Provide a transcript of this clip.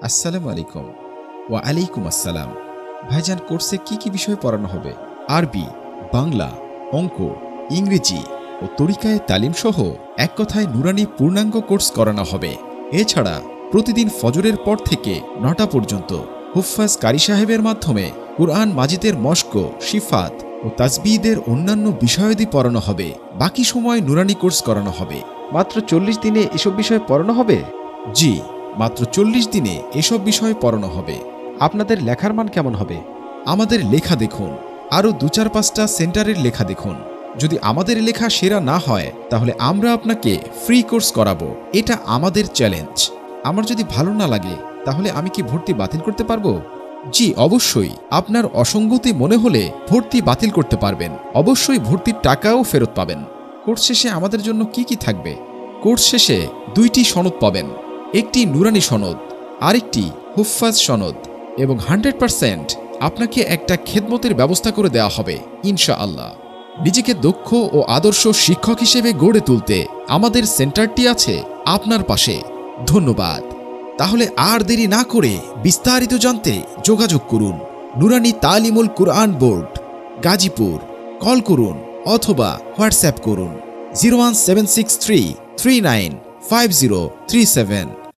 আসসালামু আলাইকুম। ওয়া আলাইকুম আসসালাম। ভাইজান, কোর্সে কি কি বিষয় পড়ানো হবে? আরবি, বাংলা, অঙ্ক, ইংরেজি ও তরিকায়ে তালিম সহ এক কথায় নুরানি পূর্ণাঙ্গ কোর্স করানো হবে। এছাড়া প্রতিদিন ফজরের পর থেকে ৯টা পর্যন্ত হুফফাজ কারি সাহেবের মাধ্যমে কুরআন মাজিদের মশক, সিফাত ও তাসবিহদের অন্যান্য বিষয়াদি পড়ানো হবে। বাকি সময় নুরানি কোর্স করানো হবে। মাত্র ৪০ দিনে এসব বিষয় পড়ানো হবে? জি, মাত্র ৪০ দিনে এসব বিষয় পড়ানো হবে। আপনাদের লেখার মান কেমন হবে? আমাদের লেখা দেখুন, আরও ২-৪-৫টা সেন্টারের লেখা দেখুন। যদি আমাদের লেখা সেরা না হয় তাহলে আমরা আপনাকে ফ্রি কোর্স করাবো। এটা আমাদের চ্যালেঞ্জ। আমার যদি ভালো না লাগে তাহলে আমি কি ভর্তি বাতিল করতে পারবো? জি, অবশ্যই। আপনার অসঙ্গতি মনে হলে ভর্তি বাতিল করতে পারবেন। অবশ্যই ভর্তির টাকাও ফেরত পাবেন। কোর্স শেষে আমাদের জন্য কি কি থাকবে? কোর্স শেষে ২টি সনদ পাবেন। একটি নুরানি সনদ, আরেকটি হুফফাজ সনদ, এবং 100% আপনাকে একটা খেদমতের ব্যবস্থা করে দেওয়া হবে ইনশাআল্লাহ। নিজেকে দক্ষ ও আদর্শ শিক্ষক হিসেবে গড়ে তুলতে আমাদের সেন্টারটি আছে আপনার পাশে। ধন্যবাদ। তাহলে আর দেরি না করে বিস্তারিত জানতে যোগাযোগ করুন নুরানি তালিমুল কুরআন বোর্ড, গাজীপুর। কল করুন অথবা হোয়াটসঅ্যাপ করুন 01763 395037।